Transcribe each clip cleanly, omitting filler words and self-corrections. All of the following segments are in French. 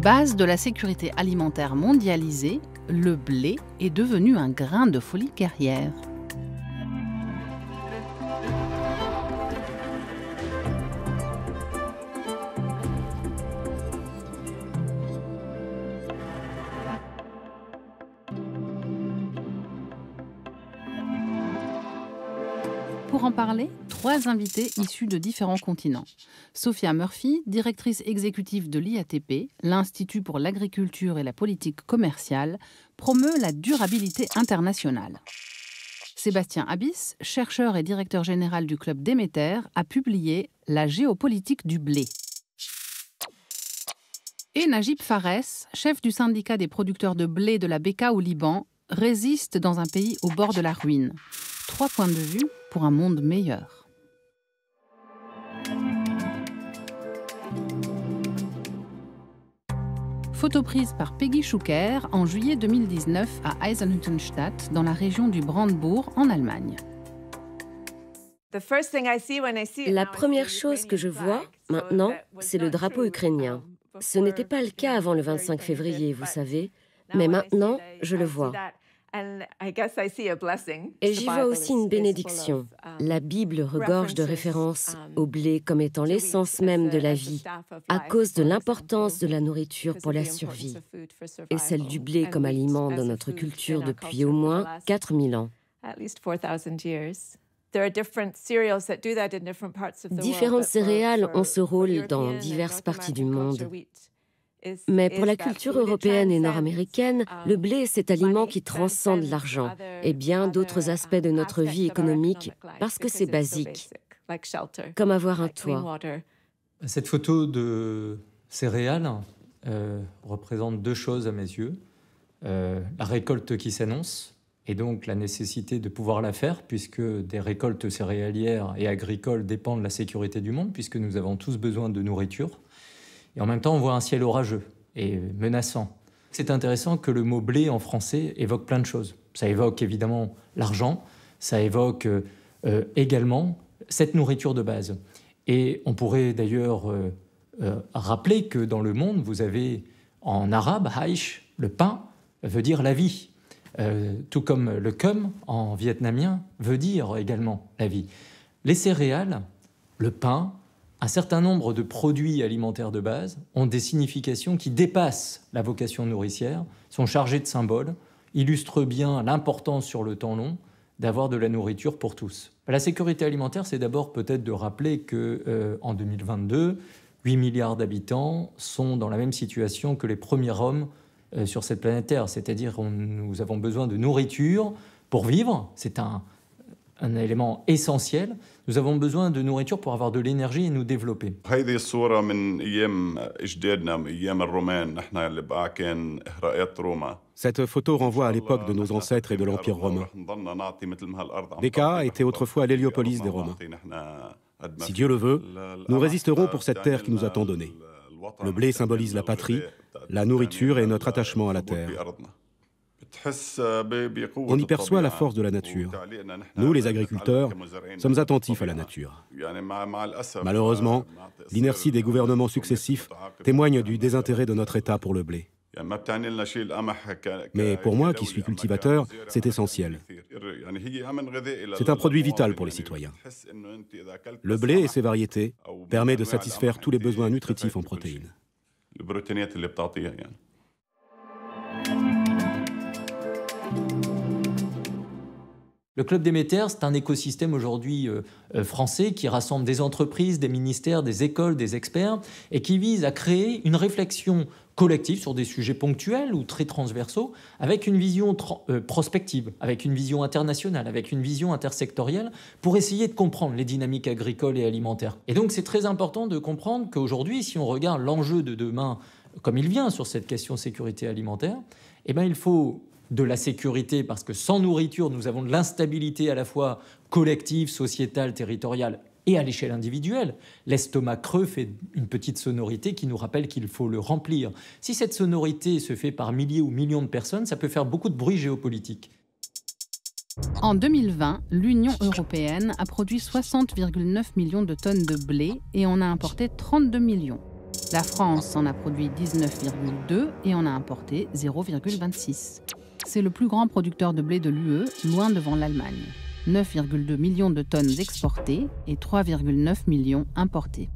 Base de la sécurité alimentaire mondialisée, le blé est devenu un grain de folie guerrière. Pour en parler, 3 invités issus de différents continents. Sophia Murphy, directrice exécutive de l'IATP, l'Institut pour l'agriculture et la politique commerciale, promeut la durabilité internationale. Sébastien Abyss, chercheur et directeur général du club Déméter, a publié La géopolitique du blé. Et Najib Fares, chef du syndicat des producteurs de blé de la Bekaa au Liban, résiste dans un pays au bord de la ruine. 3 points de vue pour un monde meilleur. Photo prise par Peggy Schucker en juillet 2019 à Eisenhüttenstadt, dans la région du Brandebourg, en Allemagne. La première chose que je vois maintenant, c'est le drapeau ukrainien. Ce n'était pas le cas avant le 25 février, vous savez, mais maintenant, je le vois. Et j'y vois aussi une bénédiction. La Bible regorge de références au blé comme étant l'essence même de la vie, à cause de l'importance de la nourriture pour la survie, et celle du blé comme aliment dans notre culture depuis au moins 4000 ans. Différentes céréales ont ce rôle dans diverses parties du monde. Mais pour la culture européenne et nord-américaine, le blé est cet aliment qui transcende l'argent et bien d'autres aspects de notre vie économique parce que c'est basique, comme avoir un toit. Cette photo de céréales représente 2 choses à mes yeux. La récolte qui s'annonce et donc la nécessité de pouvoir la faire puisque des récoltes céréalières et agricoles dépendent de la sécurité du monde puisque nous avons tous besoin de nourriture. Et en même temps, on voit un ciel orageux et menaçant. C'est intéressant que le mot blé en français évoque plein de choses. Ça évoque évidemment l'argent, ça évoque également cette nourriture de base. Et on pourrait d'ailleurs rappeler que dans le monde, vous avez en arabe, Aish, le pain veut dire la vie. Tout comme le kum en vietnamien veut dire également la vie. Les céréales, le pain, un certain nombre de produits alimentaires de base ont des significations qui dépassent la vocation nourricière, sont chargés de symboles, illustrent bien l'importance sur le temps long d'avoir de la nourriture pour tous. La sécurité alimentaire, c'est d'abord peut-être de rappeler qu'en 2022, 8 milliards d'habitants sont dans la même situation que les premiers hommes sur cette planète Terre, c'est-à-dire nous avons besoin de nourriture pour vivre, c'est un élément essentiel. Nous avons besoin de nourriture pour avoir de l'énergie et nous développer. Cette photo renvoie à l'époque de nos ancêtres et de l'Empire romain. Bekaa était autrefois l'Héliopolis des Romains. Si Dieu le veut, nous résisterons pour cette terre qui nous a tant donné. Le blé symbolise la patrie, la nourriture et notre attachement à la terre. On y perçoit la force de la nature. Nous, les agriculteurs, sommes attentifs à la nature. Malheureusement, l'inertie des gouvernements successifs témoigne du désintérêt de notre État pour le blé. Mais pour moi, qui suis cultivateur, c'est essentiel. C'est un produit vital pour les citoyens. Le blé et ses variétés permettent de satisfaire tous les besoins nutritifs en protéines. Le Club Déméter, c'est un écosystème aujourd'hui français qui rassemble des entreprises, des ministères, des écoles, des experts et qui vise à créer une réflexion collective sur des sujets ponctuels ou très transversaux avec une vision prospective, avec une vision internationale, avec une vision intersectorielle pour essayer de comprendre les dynamiques agricoles et alimentaires. Et donc c'est très important de comprendre qu'aujourd'hui, si on regarde l'enjeu de demain comme il vient sur cette question sécurité alimentaire, eh ben, il faut de la sécurité, parce que sans nourriture, nous avons de l'instabilité à la fois collective, sociétale, territoriale et à l'échelle individuelle. L'estomac creux fait une petite sonorité qui nous rappelle qu'il faut le remplir. Si cette sonorité se fait par milliers ou millions de personnes, ça peut faire beaucoup de bruit géopolitique. En 2020, l'Union européenne a produit 60,9 millions de tonnes de blé et en a importé 32 millions. La France en a produit 19,2 et en a importé 0,26. C'est le plus grand producteur de blé de l'UE, loin devant l'Allemagne. 9,2 millions de tonnes exportées et 3,9 millions importées.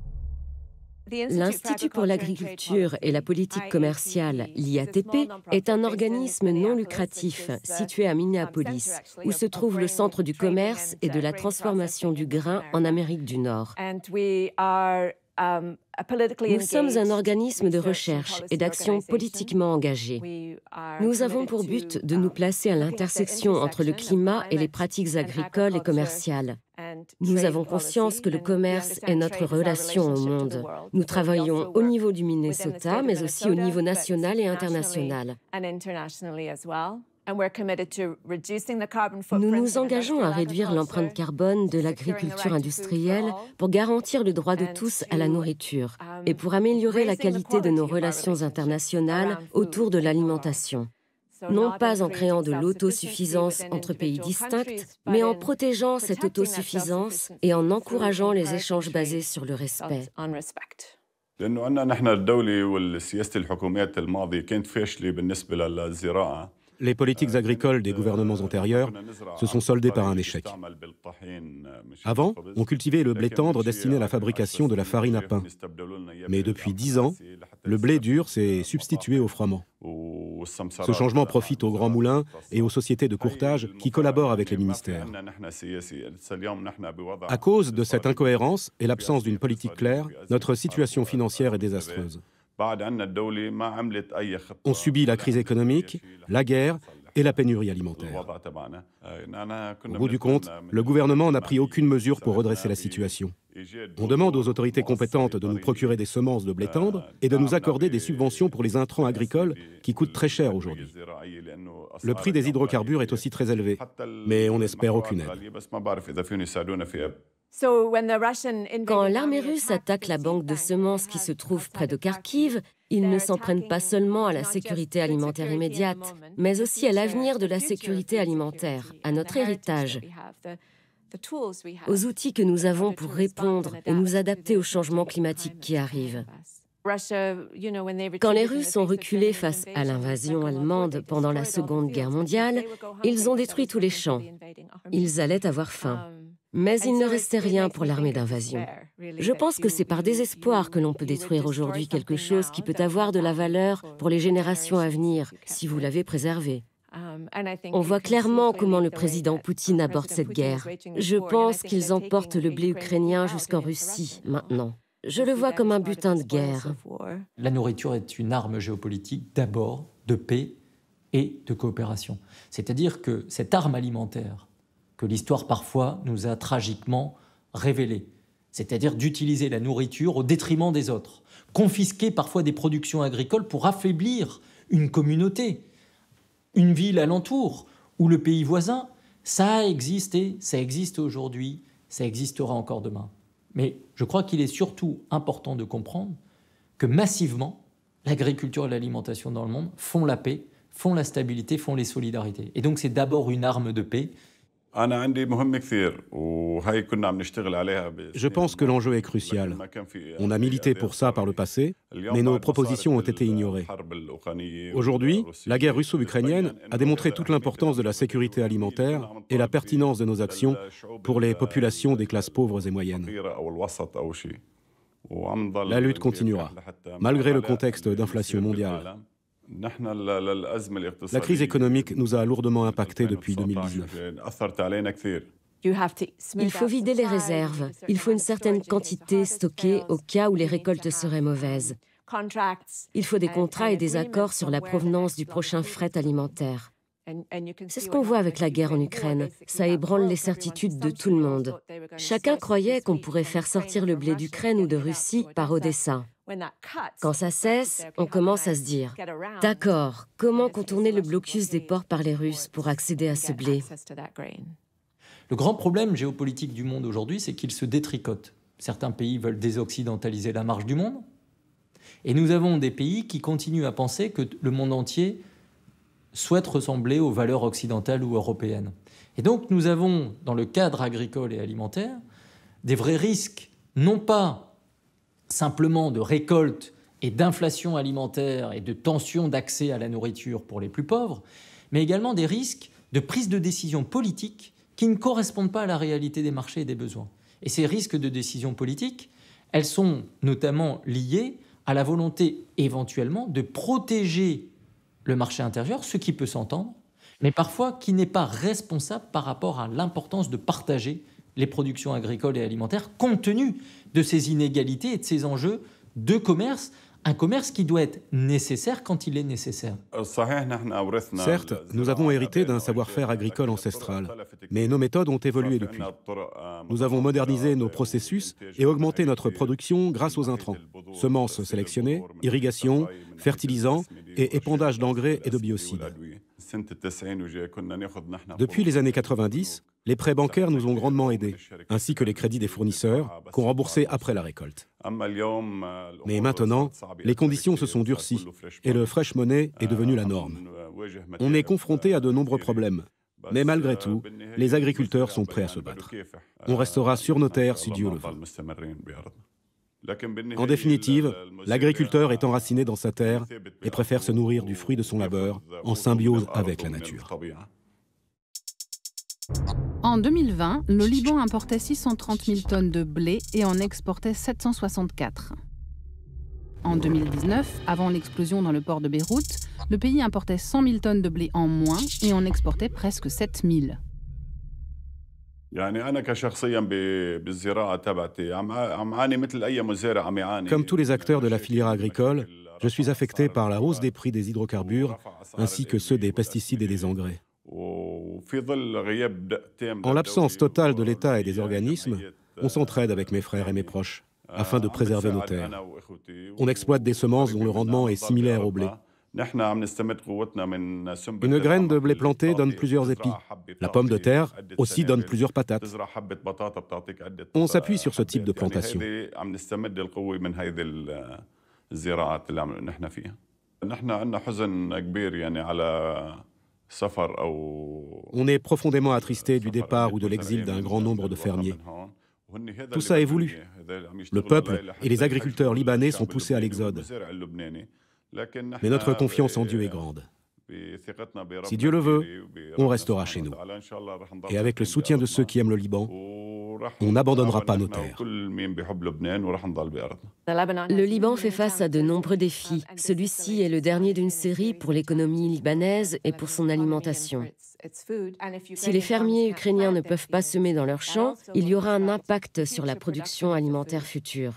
L'Institut pour l'agriculture et la politique commerciale, l'IATP, est un organisme non lucratif situé à Minneapolis, où se trouve le centre du commerce et de la transformation du grain en Amérique du Nord. Nous sommes un organisme de recherche et d'action politiquement engagé. Nous avons pour but de nous placer à l'intersection entre le climat et les pratiques agricoles et commerciales. Nous avons conscience que le commerce est notre relation au monde. Nous travaillons au niveau du Minnesota, mais aussi au niveau national et international. Nous nous engageons à réduire l'empreinte carbone de l'agriculture industrielle pour garantir le droit de tous à la nourriture et pour améliorer la qualité de nos relations internationales autour de l'alimentation. Non pas en créant de l'autosuffisance entre pays distincts, mais en protégeant cette autosuffisance et en encourageant les échanges basés sur le respect. Les politiques agricoles des gouvernements antérieurs se sont soldées par un échec. Avant, on cultivait le blé tendre destiné à la fabrication de la farine à pain. Mais depuis 10 ans, le blé dur s'est substitué au froment. Ce changement profite aux grands moulins et aux sociétés de courtage qui collaborent avec les ministères. À cause de cette incohérence et l'absence d'une politique claire, notre situation financière est désastreuse. On subit la crise économique, la guerre et la pénurie alimentaire. Au bout du compte, le gouvernement n'a pris aucune mesure pour redresser la situation. On demande aux autorités compétentes de nous procurer des semences de blé tendre et de nous accorder des subventions pour les intrants agricoles qui coûtent très cher aujourd'hui. Le prix des hydrocarbures est aussi très élevé, mais on n'espère aucune aide. Quand l'armée russe attaque la banque de semences qui se trouve près de Kharkiv, ils ne s'en prennent pas seulement à la sécurité alimentaire immédiate, mais aussi à l'avenir de la sécurité alimentaire, à notre héritage, aux outils que nous avons pour répondre et nous adapter aux changements climatiques qui arrivent. Quand les Russes ont reculé face à l'invasion allemande pendant la Seconde Guerre mondiale, ils ont détruit tous les champs. Ils allaient avoir faim. Mais il ne restait rien pour l'armée d'invasion. Je pense que c'est par désespoir que l'on peut détruire aujourd'hui quelque chose qui peut avoir de la valeur pour les générations à venir, si vous l'avez préservé. On voit clairement comment le président Poutine aborde cette guerre. Je pense qu'ils emportent le blé ukrainien jusqu'en Russie, maintenant. Je le vois comme un butin de guerre. La nourriture est une arme géopolitique d'abord de paix et de coopération. C'est-à-dire que cette arme alimentaire que l'histoire parfois nous a tragiquement révélée, c'est-à-dire d'utiliser la nourriture au détriment des autres, confisquer parfois des productions agricoles pour affaiblir une communauté, une ville alentour ou le pays voisin, ça a existé, ça existe aujourd'hui, ça existera encore demain. Mais je crois qu'il est surtout important de comprendre que massivement, l'agriculture et l'alimentation dans le monde font la paix, font la stabilité, font les solidarités. Et donc c'est d'abord une arme de paix. Je pense que l'enjeu est crucial. On a milité pour ça par le passé, mais nos propositions ont été ignorées. Aujourd'hui, la guerre russo-ukrainienne a démontré toute l'importance de la sécurité alimentaire et la pertinence de nos actions pour les populations des classes pauvres et moyennes. La lutte continuera, malgré le contexte d'inflation mondiale. La crise économique nous a lourdement impactés depuis 2019. Il faut vider les réserves. Il faut une certaine quantité stockée au cas où les récoltes seraient mauvaises. Il faut des contrats et des accords sur la provenance du prochain fret alimentaire. C'est ce qu'on voit avec la guerre en Ukraine. Ça ébranle les certitudes de tout le monde. Chacun croyait qu'on pourrait faire sortir le blé d'Ukraine ou de Russie par Odessa. Quand ça cesse, on commence à se dire « D'accord, comment contourner le blocus des ports par les Russes pour accéder à ce blé ?» Le grand problème géopolitique du monde aujourd'hui, c'est qu'il se détricote. Certains pays veulent désoccidentaliser la marche du monde. Et nous avons des pays qui continuent à penser que le monde entier souhaite ressembler aux valeurs occidentales ou européennes. Et donc nous avons, dans le cadre agricole et alimentaire, des vrais risques, non pas simplement de récolte et d'inflation alimentaire et de tension d'accès à la nourriture pour les plus pauvres, mais également des risques de prise de décision politique qui ne correspondent pas à la réalité des marchés et des besoins. Et ces risques de décision politique, elles sont notamment liées à la volonté éventuellement de protéger le marché intérieur, ce qui peut s'entendre, mais parfois qui n'est pas responsable par rapport à l'importance de partager les productions agricoles et alimentaires compte tenu de ces inégalités et de ces enjeux de commerce, un commerce qui doit être nécessaire quand il est nécessaire. Certes, nous avons hérité d'un savoir-faire agricole ancestral, mais nos méthodes ont évolué depuis. Nous avons modernisé nos processus et augmenté notre production grâce aux intrants, semences sélectionnées, irrigation, fertilisants et épandage d'engrais et de biocides. Depuis les années 90, les prêts bancaires nous ont grandement aidés, ainsi que les crédits des fournisseurs qu'on remboursait après la récolte. Mais maintenant, les conditions se sont durcies et le fresh money est devenu la norme. On est confronté à de nombreux problèmes, mais malgré tout, les agriculteurs sont prêts à se battre. On restera sur nos terres si Dieu le veut. En définitive, l'agriculteur est enraciné dans sa terre et préfère se nourrir du fruit de son labeur en symbiose avec la nature. En 2020, le Liban importait 630 000 tonnes de blé et en exportait 764. En 2019, avant l'explosion dans le port de Beyrouth, le pays importait 100 000 tonnes de blé en moins et en exportait presque 7 000. Comme tous les acteurs de la filière agricole, je suis affecté par la hausse des prix des hydrocarbures ainsi que ceux des pesticides et des engrais. En l'absence totale de l'État et des organismes, on s'entraide avec mes frères et mes proches afin de préserver nos terres. On exploite des semences dont le rendement est similaire au blé. Une graine de blé planté donne plusieurs épis. La pomme de terre aussi donne plusieurs patates. On s'appuie sur ce type de plantation. On est profondément attristé du départ ou de l'exil d'un grand nombre de fermiers. Tout ça est voulu. Le peuple et les agriculteurs libanais sont poussés à l'exode. Mais notre confiance en Dieu est grande. Si Dieu le veut, on restera chez nous. Et avec le soutien de ceux qui aiment le Liban, on n'abandonnera pas nos terres. Le Liban fait face à de nombreux défis. Celui-ci est le dernier d'une série pour l'économie libanaise et pour son alimentation. Si les fermiers ukrainiens ne peuvent pas semer dans leurs champs, il y aura un impact sur la production alimentaire future.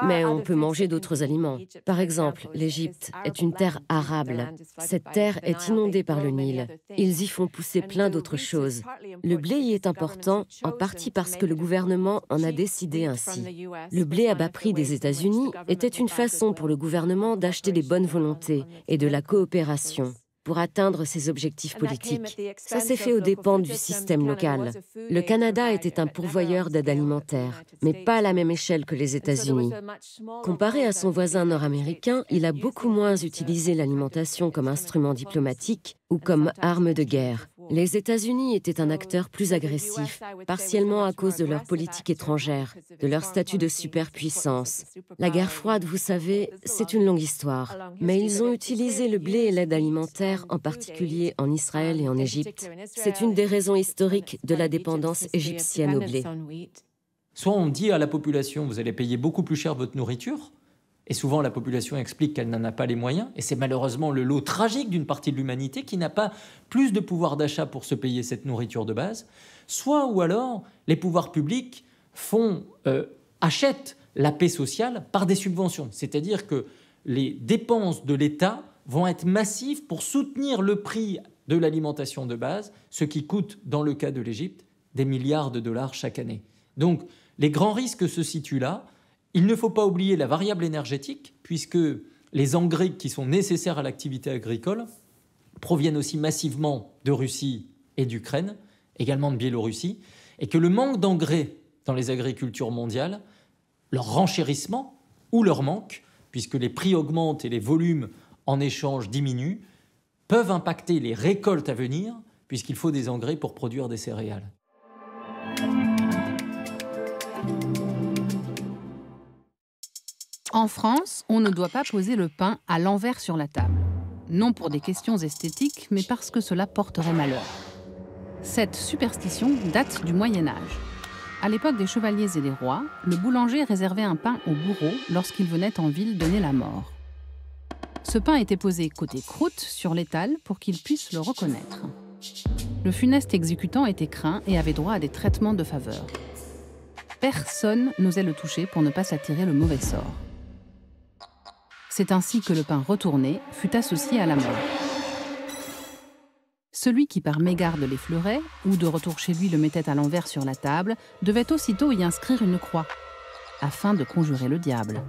Mais on peut manger d'autres aliments. Par exemple, l'Égypte est une terre arable. Cette terre est inondée par le Nil. Ils y font pousser plein d'autres choses. Le blé y est important, en partie parce que le gouvernement en a décidé ainsi. Le blé à bas prix des États-Unis était une façon pour le gouvernement d'acheter des bonnes volontés et de la coopération pour atteindre ses objectifs politiques. Ça s'est fait aux dépens du système local. Le Canada était un pourvoyeur d'aide alimentaire, mais pas à la même échelle que les États-Unis. Comparé à son voisin nord-américain, il a beaucoup moins utilisé l'alimentation comme instrument diplomatique ou comme arme de guerre. Les États-Unis étaient un acteur plus agressif, partiellement à cause de leur politique étrangère, de leur statut de superpuissance. La guerre froide, vous savez, c'est une longue histoire. Mais ils ont utilisé le blé et l'aide alimentaire, en particulier en Israël et en Égypte. C'est une des raisons historiques de la dépendance égyptienne au blé. Soit on dit à la population, vous allez payer beaucoup plus cher votre nourriture, et souvent la population explique qu'elle n'en a pas les moyens, et c'est malheureusement le lot tragique d'une partie de l'humanité qui n'a pas plus de pouvoir d'achat pour se payer cette nourriture de base, soit ou alors les pouvoirs publics achètent la paix sociale par des subventions, c'est-à-dire que les dépenses de l'État vont être massives pour soutenir le prix de l'alimentation de base, ce qui coûte, dans le cas de l'Égypte, des milliards de dollars chaque année. Donc les grands risques se situent là. Il ne faut pas oublier la variable énergétique, puisque les engrais qui sont nécessaires à l'activité agricole proviennent aussi massivement de Russie et d'Ukraine, également de Biélorussie, et que le manque d'engrais dans les agricultures mondiales, leur renchérissement ou leur manque, puisque les prix augmentent et les volumes en échange diminuent, peuvent impacter les récoltes à venir, puisqu'il faut des engrais pour produire des céréales. En France, on ne doit pas poser le pain à l'envers sur la table. Non pour des questions esthétiques, mais parce que cela porterait malheur. Cette superstition date du Moyen-Âge. À l'époque des chevaliers et des rois, le boulanger réservait un pain au bourreau lorsqu'il venait en ville donner la mort. Ce pain était posé côté croûte sur l'étal pour qu'il puisse le reconnaître. Le funeste exécutant était craint et avait droit à des traitements de faveur. Personne n'osait le toucher pour ne pas s'attirer le mauvais sort. C'est ainsi que le pain retourné fut associé à la mort. Celui qui par mégarde l'effleurait, ou de retour chez lui le mettait à l'envers sur la table, devait aussitôt y inscrire une croix, afin de conjurer le diable.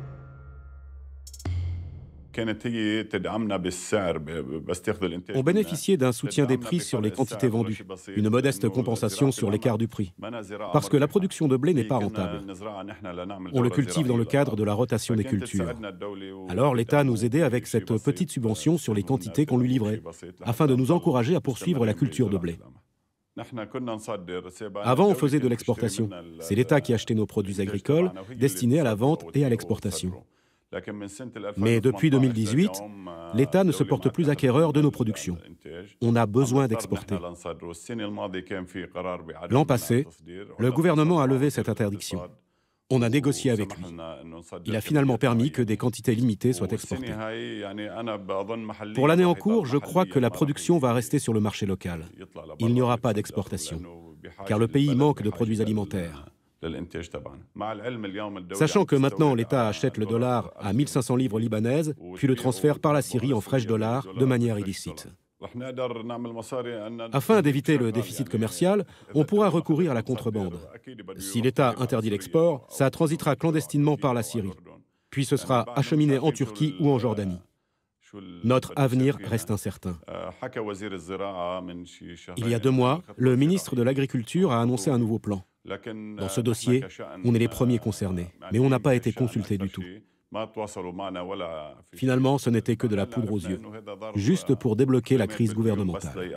On bénéficiait d'un soutien des prix sur les quantités vendues, une modeste compensation sur l'écart du prix, parce que la production de blé n'est pas rentable. On le cultive dans le cadre de la rotation des cultures. Alors l'État nous aidait avec cette petite subvention sur les quantités qu'on lui livrait, afin de nous encourager à poursuivre la culture de blé. Avant, on faisait de l'exportation. C'est l'État qui achetait nos produits agricoles, destinés à la vente et à l'exportation. Mais depuis 2018, l'État ne se porte plus acquéreur de nos productions. On a besoin d'exporter. L'an passé, le gouvernement a levé cette interdiction. On a négocié avec lui. Il a finalement permis que des quantités limitées soient exportées. Pour l'année en cours, je crois que la production va rester sur le marché local. Il n'y aura pas d'exportation, car le pays manque de produits alimentaires. Sachant que maintenant l'État achète le dollar à 1500 livres libanaises, puis le transfère par la Syrie en fraîches dollars de manière illicite. Afin d'éviter le déficit commercial, on pourra recourir à la contrebande. Si l'État interdit l'export, ça transitera clandestinement par la Syrie, puis ce sera acheminé en Turquie ou en Jordanie. Notre avenir reste incertain. Il y a 2 mois, le ministre de l'Agriculture a annoncé un nouveau plan. Dans ce dossier, on est les premiers concernés, mais on n'a pas été consulté du tout. Finalement, ce n'était que de la poudre aux yeux, juste pour débloquer la crise gouvernementale.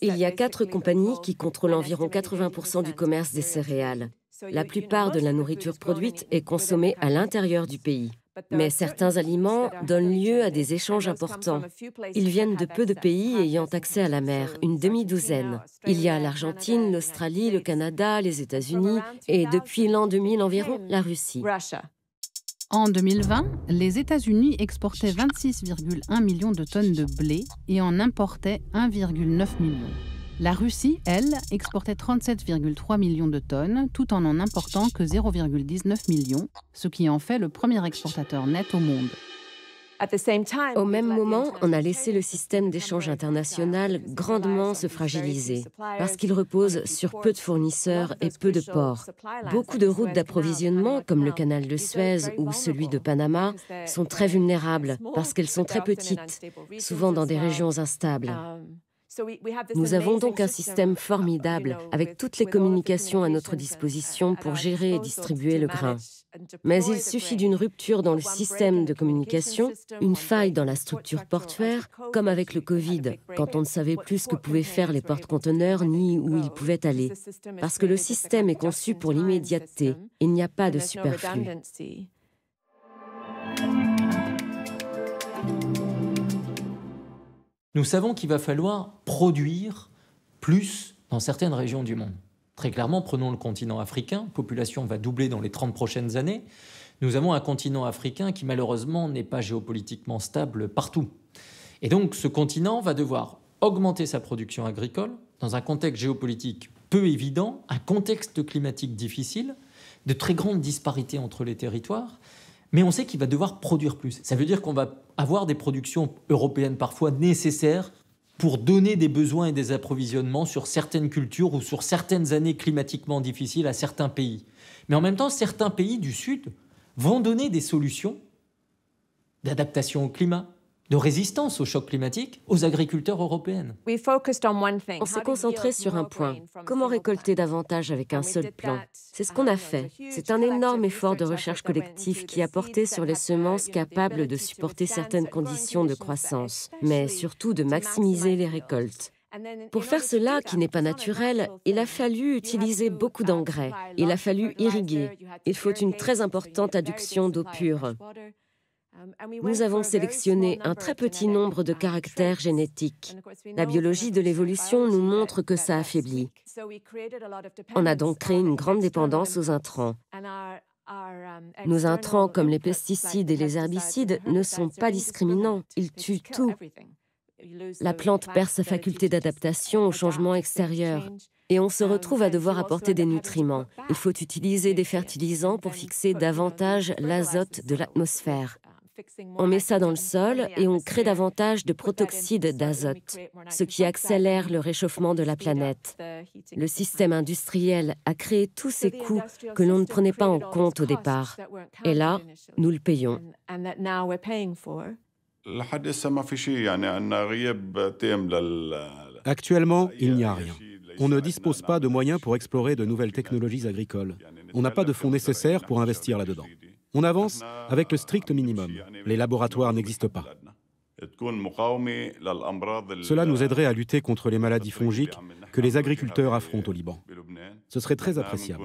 Il y a 4 compagnies qui contrôlent environ 80% du commerce des céréales. La plupart de la nourriture produite est consommée à l'intérieur du pays. Mais certains aliments donnent lieu à des échanges importants. Ils viennent de peu de pays ayant accès à la mer, une demi-douzaine. Il y a l'Argentine, l'Australie, le Canada, les États-Unis et depuis l'an 2000 environ, la Russie. En 2020, les États-Unis exportaient 26,1 millions de tonnes de blé et en importaient 1,9 million. La Russie, elle, exportait 37,3 millions de tonnes, tout en important que 0,19 millions, ce qui en fait le premier exportateur net au monde. Au même moment, on a laissé le système d'échange international grandement se fragiliser, parce qu'il repose sur peu de fournisseurs et peu de ports. Beaucoup de routes d'approvisionnement, comme le canal de Suez ou celui de Panama, sont très vulnérables, parce qu'elles sont très petites, souvent dans des régions instables. Nous avons donc un système formidable, avec toutes les communications à notre disposition pour gérer et distribuer le grain. Mais il suffit d'une rupture dans le système de communication, une faille dans la structure portuaire, comme avec le Covid, quand on ne savait plus ce que pouvaient faire les porte-conteneurs ni où ils pouvaient aller. Parce que le système est conçu pour l'immédiateté, il n'y a pas de superflu. Nous savons qu'il va falloir produire plus dans certaines régions du monde. Très clairement, prenons le continent africain, la population va doubler dans les 30 prochaines années. Nous avons un continent africain qui malheureusement n'est pas géopolitiquement stable partout. Et donc ce continent va devoir augmenter sa production agricole dans un contexte géopolitique peu évident, un contexte climatique difficile, de très grandes disparités entre les territoires. Mais on sait qu'il va devoir produire plus. Ça veut dire qu'on va avoir des productions européennes parfois nécessaires pour donner des besoins et des approvisionnements sur certaines cultures ou sur certaines années climatiquement difficiles à certains pays. Mais en même temps, certains pays du Sud vont donner des solutions d'adaptation au climat, de résistance au choc climatique aux agriculteurs européennes. On s'est concentré sur un point. Comment récolter davantage avec un seul plan? C'est ce qu'on a fait. C'est un énorme effort de recherche collective qui a porté sur les semences capables de supporter certaines conditions de croissance, mais surtout de maximiser les récoltes. Pour faire cela, qui n'est pas naturel, il a fallu utiliser beaucoup d'engrais. Il a fallu irriguer. Il faut une très importante adduction d'eau pure. Nous avons sélectionné un très petit nombre de caractères génétiques. La biologie de l'évolution nous montre que ça affaiblit. On a donc créé une grande dépendance aux intrants. Nos intrants, comme les pesticides et les herbicides, ne sont pas discriminants. Ils tuent tout. La plante perd sa faculté d'adaptation aux changements extérieurs. Et on se retrouve à devoir apporter des nutriments. Il faut utiliser des fertilisants pour fixer davantage l'azote de l'atmosphère. On met ça dans le sol et on crée davantage de protoxyde d'azote, ce qui accélère le réchauffement de la planète. Le système industriel a créé tous ces coûts que l'on ne prenait pas en compte au départ. Et là, nous le payons. Actuellement, il n'y a rien. On ne dispose pas de moyens pour explorer de nouvelles technologies agricoles. On n'a pas de fonds nécessaires pour investir là-dedans. On avance avec le strict minimum. Les laboratoires n'existent pas. Cela nous aiderait à lutter contre les maladies fongiques que les agriculteurs affrontent au Liban. Ce serait très appréciable.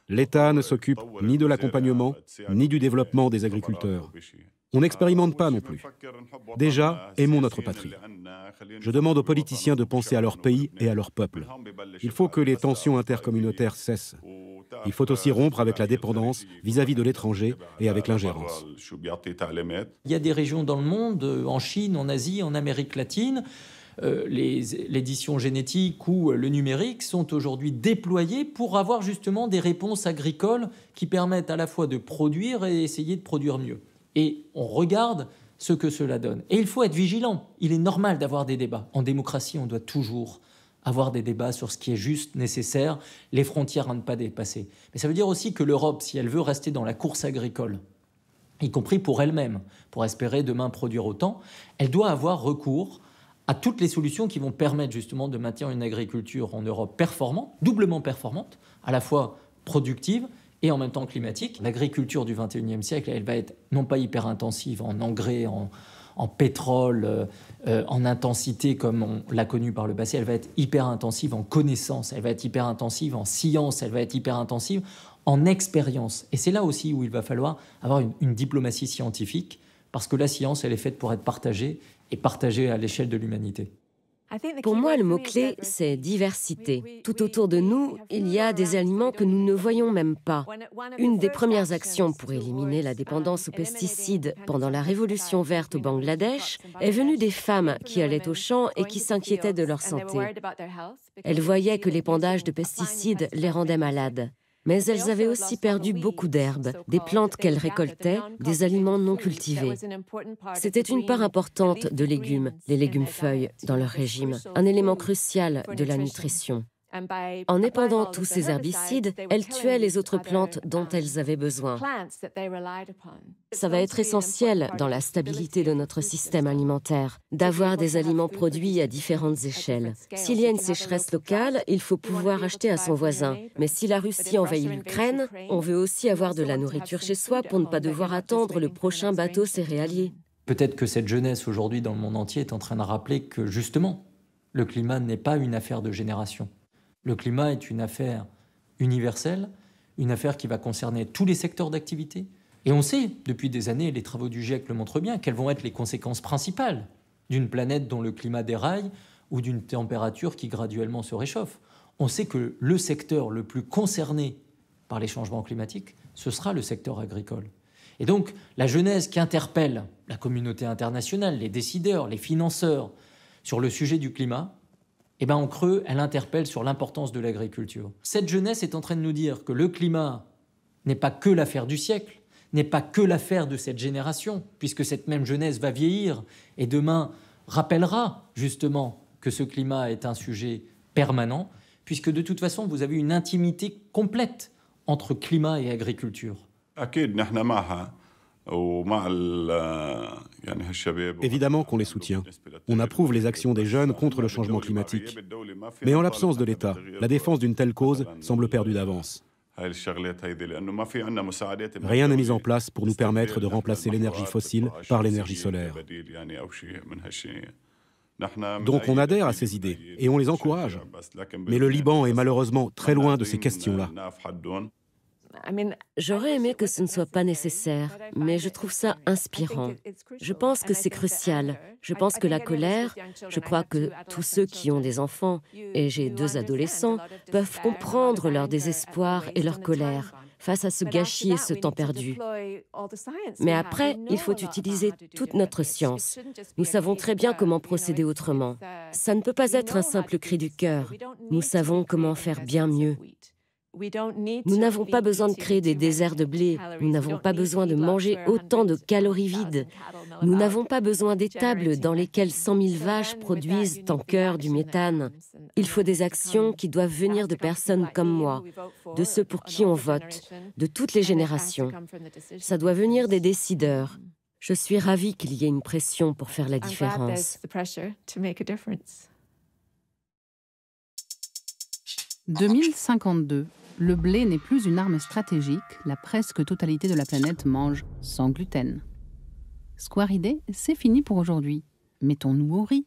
L'État ne s'occupe ni de l'accompagnement, ni du développement des agriculteurs. On n'expérimente pas non plus. Déjà, aimons notre patrie. Je demande aux politiciens de penser à leur pays et à leur peuple. Il faut que les tensions intercommunautaires cessent. Il faut aussi rompre avec la dépendance vis-à-vis de l'étranger et avec l'ingérence. Il y a des régions dans le monde, en Chine, en Asie, en Amérique latine, l'édition génétique ou le numérique sont aujourd'hui déployés pour avoir justement des réponses agricoles qui permettent à la fois de produire et essayer de produire mieux. Et on regarde ce que cela donne. Et il faut être vigilant. Il est normal d'avoir des débats. En démocratie, on doit toujours avoir des débats sur ce qui est juste, nécessaire, les frontières à ne pas dépasser. Mais ça veut dire aussi que l'Europe, si elle veut rester dans la course agricole, y compris pour elle-même, pour espérer demain produire autant, elle doit avoir recours à toutes les solutions qui vont permettre justement de maintenir une agriculture en Europe performante, doublement performante, à la fois productive et en même temps climatique. L'agriculture du XXIe siècle, elle va être non pas hyper intensive en engrais, en pétrole, en intensité comme on l'a connu par le passé, elle va être hyper intensive en connaissances, elle va être hyper intensive en science, elle va être hyper intensive en expérience. Et c'est là aussi où il va falloir avoir une diplomatie scientifique, parce que la science, elle est faite pour être partagée, et partagée à l'échelle de l'humanité. Pour moi, le mot-clé, c'est diversité. Tout autour de nous, il y a des aliments que nous ne voyons même pas. Une des premières actions pour éliminer la dépendance aux pesticides pendant la Révolution verte au Bangladesh est venue des femmes qui allaient aux champs et qui s'inquiétaient de leur santé. Elles voyaient que l'épandage de pesticides les rendait malades. Mais elles avaient aussi perdu beaucoup d'herbes, des plantes qu'elles récoltaient, des aliments non cultivés. C'était une part importante de légumes, les légumes-feuilles, dans leur régime, un élément crucial de la nutrition. En épandant tous ces herbicides, elles tuaient les autres plantes dont elles avaient besoin. Ça va être essentiel dans la stabilité de notre système alimentaire, d'avoir des aliments produits à différentes échelles. S'il y a une sécheresse locale, il faut pouvoir acheter à son voisin. Mais si la Russie envahit l'Ukraine, on veut aussi avoir de la nourriture chez soi pour ne pas devoir attendre le prochain bateau céréalier. Peut-être que cette jeunesse aujourd'hui dans le monde entier est en train de rappeler que justement, le climat n'est pas une affaire de génération. Le climat est une affaire universelle, une affaire qui va concerner tous les secteurs d'activité. Et on sait, depuis des années, les travaux du GIEC le montrent bien, quelles vont être les conséquences principales d'une planète dont le climat déraille ou d'une température qui graduellement se réchauffe. On sait que le secteur le plus concerné par les changements climatiques, ce sera le secteur agricole. Et donc, la jeunesse qui interpelle la communauté internationale, les décideurs, les financeurs sur le sujet du climat, en creux, elle interpelle sur l'importance de l'agriculture. Cette jeunesse est en train de nous dire que le climat n'est pas que l'affaire du siècle, n'est pas que l'affaire de cette génération, puisque cette même jeunesse va vieillir et demain rappellera justement que ce climat est un sujet permanent, puisque de toute façon, vous avez une intimité complète entre climat et agriculture. Évidemment qu'on les soutient. On approuve les actions des jeunes contre le changement climatique. Mais en l'absence de l'État, la défense d'une telle cause semble perdue d'avance. Rien n'est mis en place pour nous permettre de remplacer l'énergie fossile par l'énergie solaire. Donc on adhère à ces idées et on les encourage. Mais le Liban est malheureusement très loin de ces questions-là. J'aurais aimé que ce ne soit pas nécessaire, mais je trouve ça inspirant. Je pense que c'est crucial. Je pense que la colère, je crois que tous ceux qui ont des enfants, et j'ai 2 adolescents, peuvent comprendre leur désespoir et leur colère face à ce gâchis et ce temps perdu. Mais après, il faut utiliser toute notre science. Nous savons très bien comment procéder autrement. Ça ne peut pas être un simple cri du cœur. Nous savons comment faire bien mieux. Nous n'avons pas besoin de créer des déserts de blé, nous n'avons pas besoin de manger autant de calories vides, nous n'avons pas besoin d'étables dans lesquelles 100 000 vaches produisent en chœur du méthane. Il faut des actions qui doivent venir de personnes comme moi, de ceux pour qui on vote, de toutes les générations. Ça doit venir des décideurs. Je suis ravie qu'il y ait une pression pour faire la différence. 2052. Le blé n'est plus une arme stratégique, la presque totalité de la planète mange sans gluten. Square Idée, c'est fini pour aujourd'hui. Mettons-nous au riz.